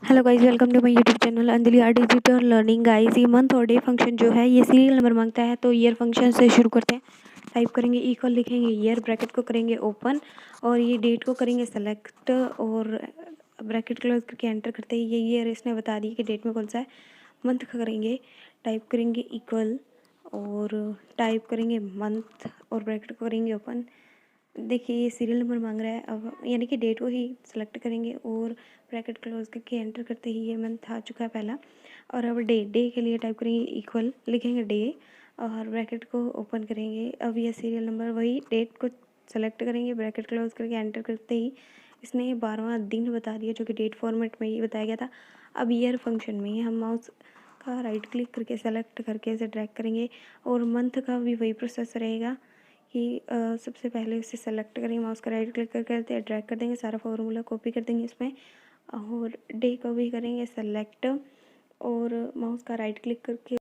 Hello guys, welcome to my YouTube channel Anjali R digital learning. Guys, ये month और day function जो है ये सीरियल नंबर मांगता है, तो ईयर फंक्शन से शुरू करते हैं। टाइप करेंगे इक्वल, लिखेंगे ईयर, ब्रैकेट को करेंगे ओपन और ये डेट को करेंगे सेलेक्ट और ब्रैकेट क्लोज करके एंटर करते ही ये ईयर इसने बता दी कि डेट में कौन सा है। मंथ का करेंगे, टाइप करेंगे इक्वल और टाइप करेंगे मंथ और ब्रैकेट को करेंगे ओपन। देखिए ये सीरियल नंबर मांग रहा है, अब यानी कि डेट को ही सिलेक्ट करेंगे और ब्रैकेट क्लोज करके एंटर करते ही ये मंथ आ चुका है पहला। और अब डे के लिए टाइप करेंगे इक्वल, लिखेंगे डे और ब्रैकेट को ओपन करेंगे। अब ये सीरियल नंबर वही डेट को सेलेक्ट करेंगे, ब्रैकेट क्लोज करके एंटर करते ही इसने 12वां दिन बता दिया, जो कि डेट फॉर्मेट में ही बताया गया था। अब ईयर फंक्शन में ही हम माउस का राइट क्लिक करके सेलेक्ट करके इसे ड्रैग करेंगे और मंथ का भी वही प्रोसेस रहेगा कि सबसे पहले इसे सेलेक्ट करेंगे, माउस का राइट क्लिक करके ड्रैग कर देंगे, सारा फॉर्मूला कॉपी कर देंगे इसमें और डे को भी करेंगे सेलेक्ट और माउस का राइट क्लिक करके